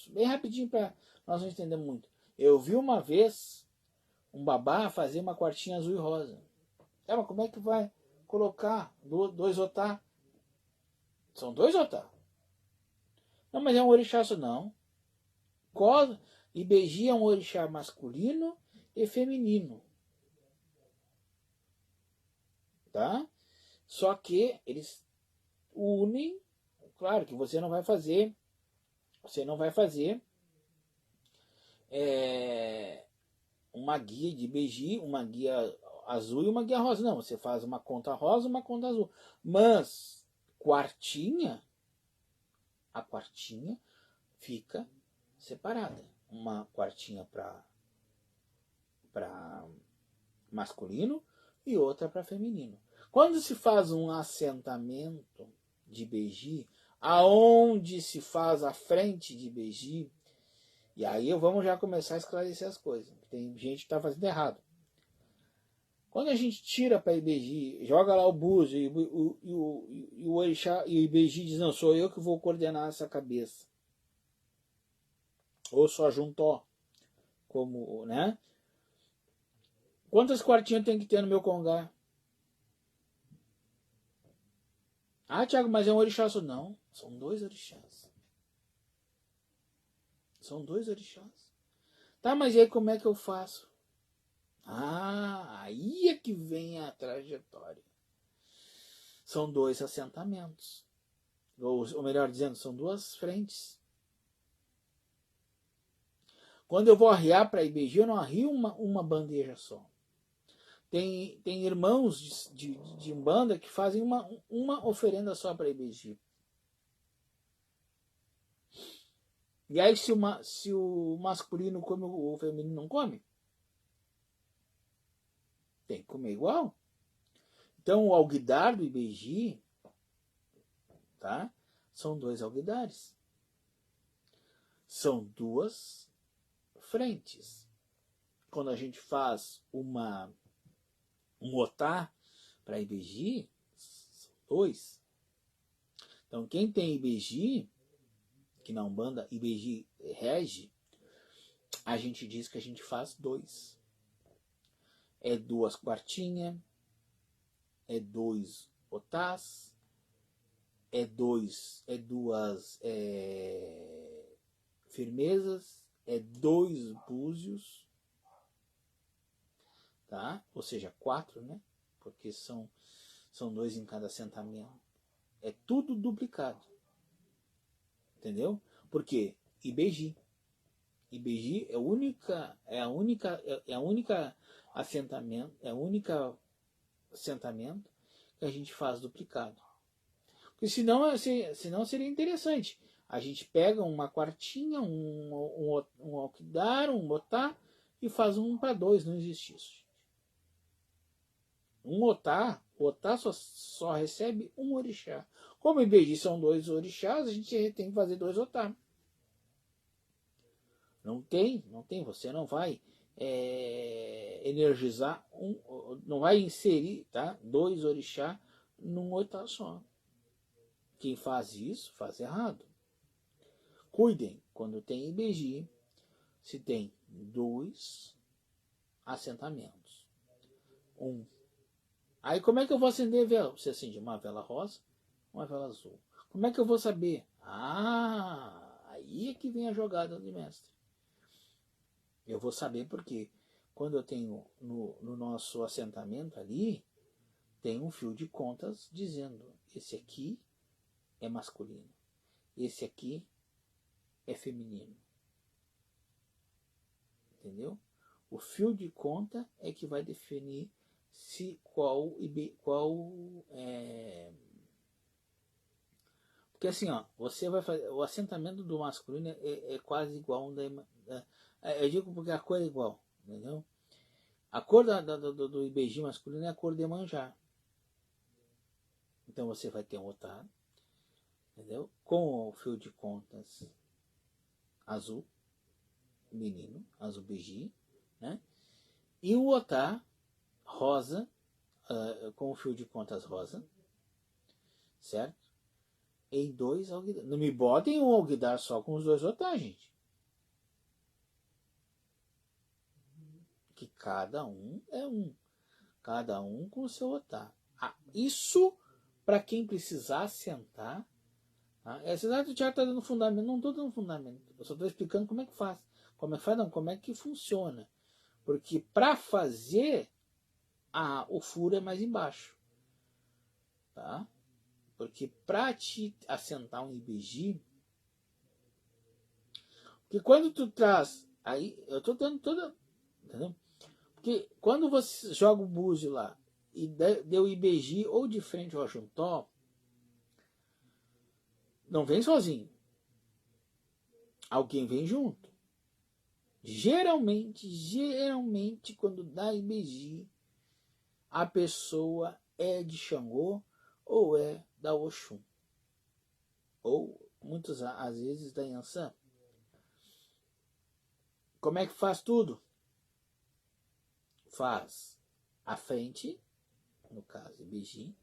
bem rapidinho para nós não entendermos muito. Eu vi uma vez um babá fazer uma quartinha azul e rosa. Mas como é que vai colocar 2 otá? São 2 otá. Não, mas é um orixá só. Não. Ibeji é um orixá masculino e feminino. Tá? Só que eles unem. Claro que você não vai fazer uma guia de Ibeji, uma guia azul e uma guia rosa. Não, você faz uma conta rosa e uma conta azul. Mas a quartinha fica separada. Uma quartinha para masculino e outra para feminino. Quando se faz um assentamento de Ibeji, aonde se faz a frente de Ibeji, e aí vamos já começar a esclarecer as coisas. Tem gente que está fazendo errado. Quando a gente tira para Ibeji, joga lá o búzio e o orixá e o Ibeji diz, não, sou eu que vou coordenar essa cabeça. Ou só juntó, como, né? Quantas quartinhas tem que ter no meu congá? Tiago, mas é um orixá só. Não, são 2 orixás. São 2 orixás. Tá, mas e aí como é que eu faço? Aí é que vem a trajetória. São 2 assentamentos. Ou melhor dizendo, são 2 frentes. Quando eu vou arriar para Ibeji, eu não arrio uma bandeja só. Tem irmãos de Umbanda que fazem uma oferenda só para Ibeji. E aí se o masculino come, o feminino não come? Tem que comer igual. Então o alguidar do Ibeji, tá? São 2 alguidares. são duas frentes. Quando a gente faz um otá para IBG, são dois. Então quem tem IBG, que na Umbanda IBG rege, a gente diz que a gente faz dois. É duas quartinhas, é dois otás, é duas firmezas, é dois búzios, tá? Ou seja, 4, né? Porque são 2 em cada assentamento. É tudo duplicado. Entendeu? Porque IBG é a única assentamento que a gente faz duplicado. Porque senão seria interessante. A gente pega uma quartinha, um alquidar, um otá e faz um para 2. Não existe isso. O otá só recebe um orixá. Como em IBG são 2 orixás, a gente tem que fazer 2 otá. Não tem. Você não vai energizar não vai inserir, tá, 2 orixá num otá só. Quem faz isso faz errado. Cuidem, quando tem IBG, se tem 2 assentamentos. Aí como é que eu vou acender a vela? Você acende uma vela rosa, uma vela azul. Como é que eu vou saber? Aí é que vem a jogada do mestre. Eu vou saber porque quando eu tenho no nosso assentamento ali, tem um fio de contas dizendo: esse aqui é masculino, esse aqui é feminino. Entendeu? O fio de conta é que vai definir porque assim, ó, você vai fazer o assentamento do masculino é quase igual eu digo porque a cor é igual, entendeu? A cor do IBG masculino é a cor de Iemanjá. Então você vai ter um otá, entendeu? Com o fio de contas azul, menino, azul BG, né? E o otá rosa, com o fio de contas rosa, certo? Em 2 alguidar. Não me botem um alguidar só com os 2 otá, gente. Que cada um é um. Cada um com o seu otá. Isso para quem precisar sentar. Tá? Essa idade do teatro está dando fundamento. Não estou dando fundamento. Eu só estou explicando como é que faz. Como é que faz? Não, como é que funciona. Porque para fazer, o furo é mais embaixo. Tá? Porque para te assentar um IBG, porque quando tu traz, aí eu estou dando toda, entendeu? Porque quando você joga o búzio lá e deu IBG ou de frente ao ajuntó, não vem sozinho. Alguém vem junto. Geralmente, quando dá IBG, a pessoa é de Xangô ou é da Oxum. Ou, muitas às vezes, da Yansan. Como é que faz tudo? Faz a frente, no caso, IBG,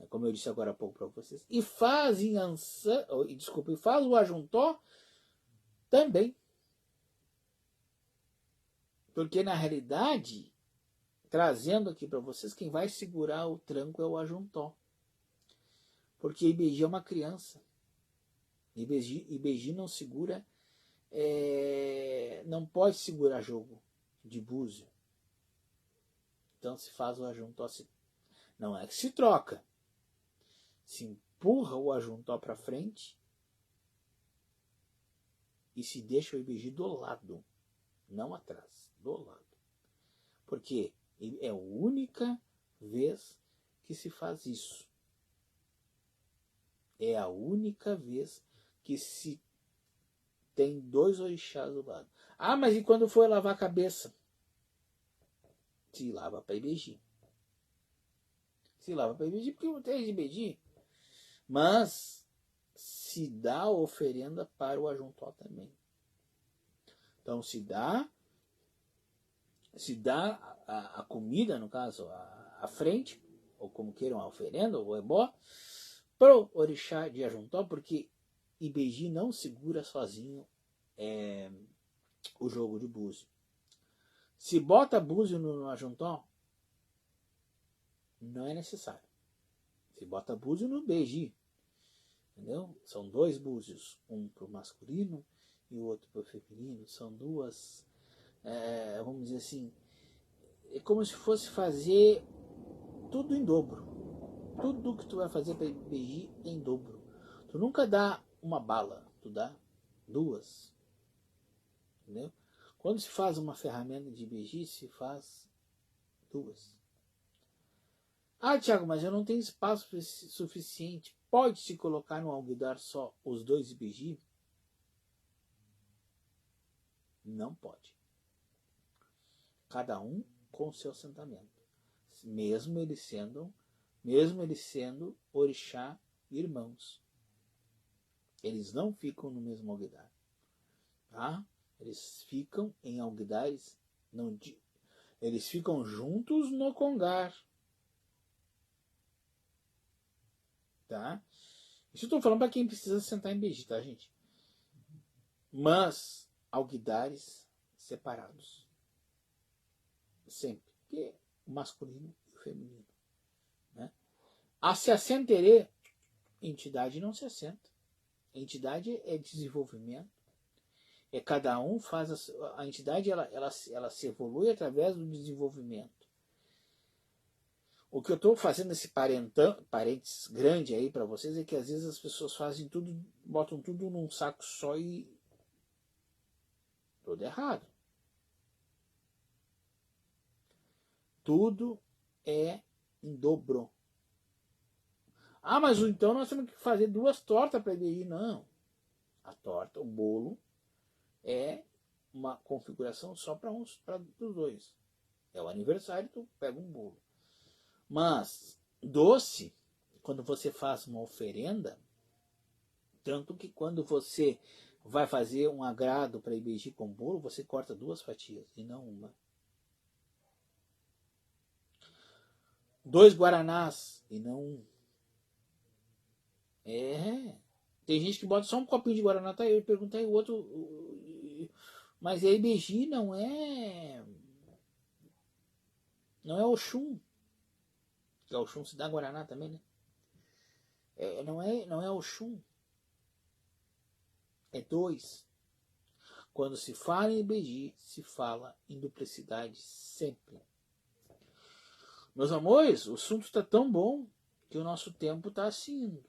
como eu disse agora há pouco para vocês, e faz Yansan, e faz o ajuntó também. Porque, na realidade, trazendo aqui para vocês, quem vai segurar o tranco é o ajuntó. Porque IBG é uma criança. IBG não segura, não pode segurar jogo de búzio. Então se faz o ajuntó, não é que se troca, se empurra o ajuntó para frente e se deixa o IBG do lado, não atrás, do lado. Porque é a única vez que se faz isso. É a única vez que se tem 2 orixás do lado. Mas e quando for lavar a cabeça? Se lava para IBG. Se lava para IBG porque não tem IBG. Mas se dá oferenda para o ajuntó também. Então se dá a comida, no caso, a frente, ou como queiram, a oferenda, ou o ebó, para o orixá de ajuntó, porque Ibeji não segura sozinho o jogo de búzio. Se bota búzio no ajuntó, não é necessário. Se bota búzio no Ibeji, entendeu? São 2 búzios, um para o masculino e o outro para o feminino. São duas, vamos dizer assim, é como se fosse fazer tudo em dobro. Tudo que tu vai fazer para Ibeji é em dobro. Tu nunca dá uma bala, tu dá 2. Entendeu? Quando se faz uma ferramenta de Ibeji, se faz 2. Ah, Tiago, mas eu não tenho espaço suficiente. Pode-se colocar no alguidar só os 2 Ibeji? Não pode. Cada um com o seu assentamento. Mesmo eles sendo orixá irmãos. Eles não ficam no mesmo alguidar. Tá? Eles ficam em alguidares. Eles ficam juntos no congar. Tá? Isso eu estou falando para quem precisa sentar em Ibeji, tá, gente? Mas alguidares separados. Sempre. Porque o masculino e o feminino. Né? Se assenta Erê, entidade não se assenta. Entidade é desenvolvimento. Cada um faz a entidade, ela se evolui através do desenvolvimento. O que eu estou fazendo esse parênteses grande aí para vocês é que às vezes as pessoas fazem tudo, botam tudo num saco só e tudo errado. Tudo é em dobro. Mas então nós temos que fazer 2 tortas para Ibeji. Não. A torta, o bolo, é uma configuração só para os 2. É o aniversário, tu pega um bolo. Mas doce, quando você faz uma oferenda, tanto que quando você vai fazer um agrado para Ibeji com bolo, você corta 2 fatias e não uma. 2 guaranás e não um. Tem gente que bota só um copinho de guaraná, tá? Eu perguntei o outro, mas a Ibeji não é Oxum. Que a Oxum se dá guaraná também, né? Não é Oxum. É 2. Quando se fala em Ibeji, se fala em duplicidade sempre. Meus amores, o assunto está tão bom que o nosso tempo está se indo.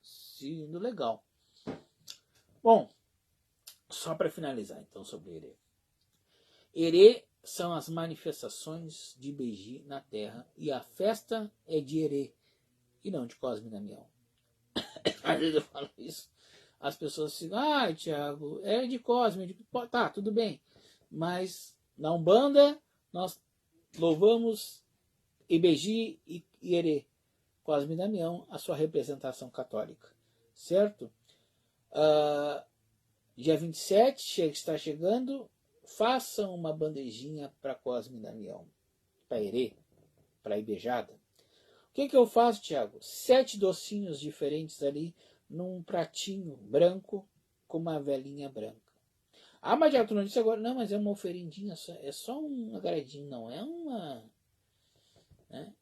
Se indo legal. Bom, só para finalizar então sobre Erê. Erê são as manifestações de Ibeji na Terra e a festa é de Erê e não de Cosme e Damião. Às vezes eu falo isso, as pessoas ficam, Tiago, é de Cosme, tá, tudo bem, mas na Umbanda nós louvamos Ibeji e Erê, Cosme e Damião, a sua representação católica, certo? Dia 27 está chegando, façam uma bandejinha para Cosme e Damião, para Erê, para Ibejada. O que eu faço, Tiago? 7 docinhos diferentes ali num pratinho branco com uma velinha branca. Mas Tiago, tu não disse agora? Não, mas é uma oferendinha, é só um agradinho, não é uma... Né?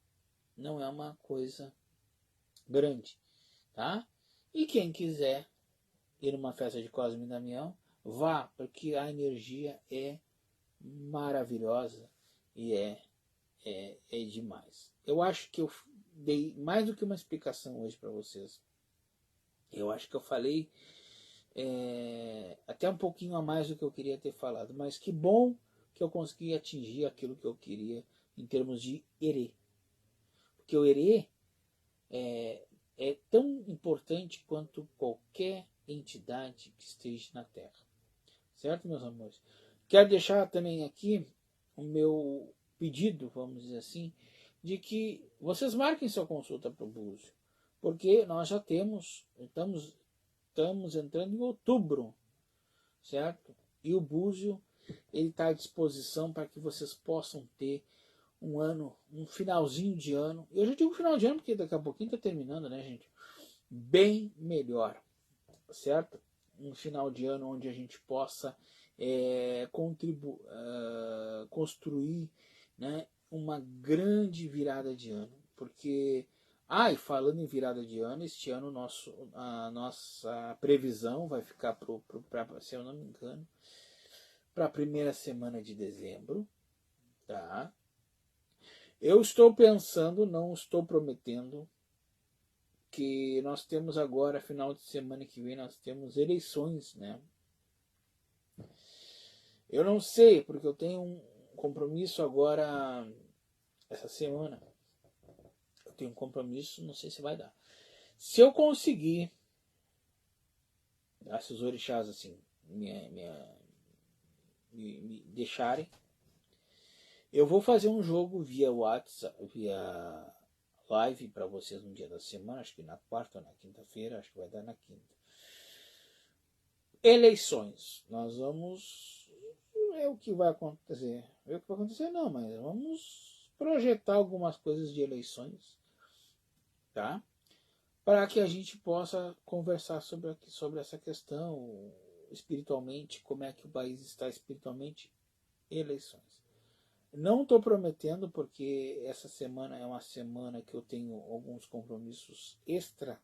Não é uma coisa grande, tá? E quem quiser ir numa festa de Cosme e Damião, vá, porque a energia é maravilhosa e é demais. Eu acho que eu dei mais do que uma explicação hoje para vocês. Eu acho que eu falei até um pouquinho a mais do que eu queria ter falado, mas que bom que eu consegui atingir aquilo que eu queria em termos de Erê. Porque o Erê é tão importante quanto qualquer entidade que esteja na Terra. Certo, meus amores? Quero deixar também aqui o meu pedido, vamos dizer assim, de que vocês marquem sua consulta para o búzio. porque nós já estamos entrando em outubro, certo? E o Búzio ele está à disposição para que vocês possam ter um ano, um finalzinho de ano. Eu já digo final de ano porque daqui a pouquinho está terminando, né, gente? Bem melhor, certo? Um final de ano onde a gente possa construir, né, uma grande virada de ano. Porque, e falando em virada de ano, este ano a nossa previsão vai ficar, se eu não me engano, para a primeira semana de dezembro. Tá? Eu estou pensando, não estou prometendo, que nós temos agora, final de semana que vem, nós temos eleições, né? Eu não sei, porque eu tenho um compromisso agora, essa semana. Eu tenho um compromisso, não sei se vai dar. Se eu conseguir, se os orixás assim, me deixarem, eu vou fazer um jogo via WhatsApp, via live para vocês no dia da semana, acho que na quarta ou na quinta-feira, acho que vai dar na quinta. Eleições. Nós vamos ver o que vai acontecer. Ver o que vai acontecer não, mas vamos projetar algumas coisas de eleições, tá? Para que a gente possa conversar sobre essa questão espiritualmente, como é que o país está espiritualmente, eleições. Não estou prometendo, porque essa semana é uma semana que eu tenho alguns compromissos extra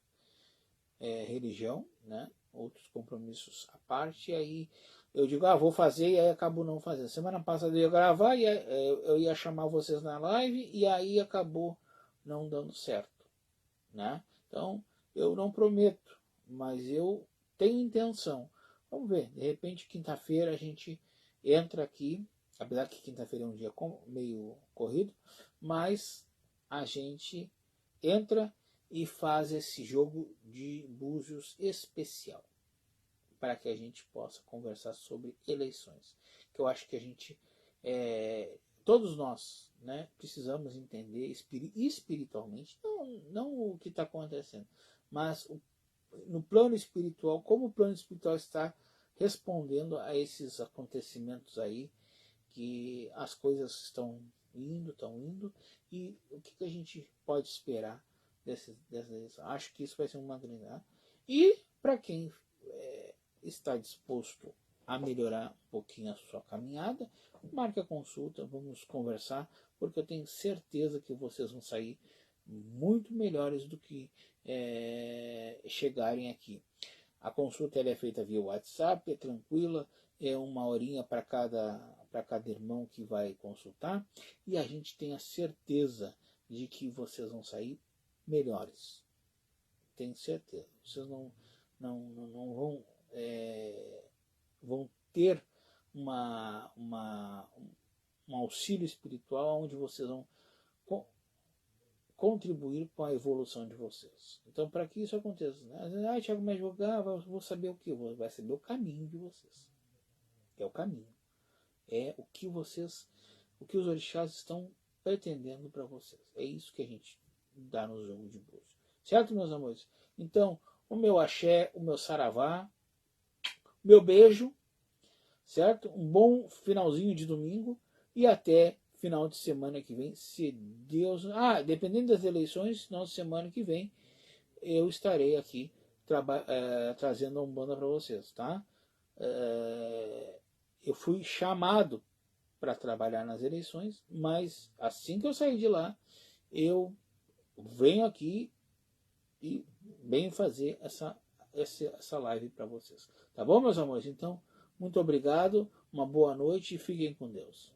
religião, né? Outros compromissos à parte, e aí eu digo, vou fazer, e aí acabo não fazendo. Semana passada eu ia gravar, e eu ia chamar vocês na live, e aí acabou não dando certo, né? Então, eu não prometo, mas eu tenho intenção. Vamos ver, de repente quinta-feira a gente entra aqui, apesar que quinta-feira é um dia meio corrido, mas a gente entra e faz esse jogo de búzios especial, para que a gente possa conversar sobre eleições, que eu acho que a gente, todos nós, né, precisamos entender espiritualmente, não o que está acontecendo, mas no plano espiritual, como o plano espiritual está respondendo a esses acontecimentos aí, que as coisas estão indo, e o que a gente pode esperar dessas. Acho que isso vai ser uma grande. E para quem está disposto a melhorar um pouquinho a sua caminhada, marque a consulta, vamos conversar, porque eu tenho certeza que vocês vão sair muito melhores do que chegarem aqui. A consulta é feita via WhatsApp, é tranquila, é uma horinha para cada irmão que vai consultar, e a gente tem a certeza de que vocês vão sair melhores. Tenho certeza. Vocês não vão ter um auxílio espiritual onde vocês vão contribuir com a evolução de vocês. Então, para que isso aconteça, né? Thiago, mas jogar, vou saber o que? Vai saber o caminho de vocês. É o caminho. É o que os orixás estão pretendendo para vocês. É isso que a gente dá no jogo de búzios. Certo, meus amores? Então, o meu axé, o meu saravá, meu beijo, certo? Um bom finalzinho de domingo e até final de semana que vem, se Deus... dependendo das eleições, na semana que vem, eu estarei aqui trazendo a Umbanda para vocês, tá? Eu fui chamado para trabalhar nas eleições, mas assim que eu sair de lá, eu venho aqui e venho fazer essa live para vocês. Tá bom, meus amores? Então, muito obrigado, uma boa noite e fiquem com Deus.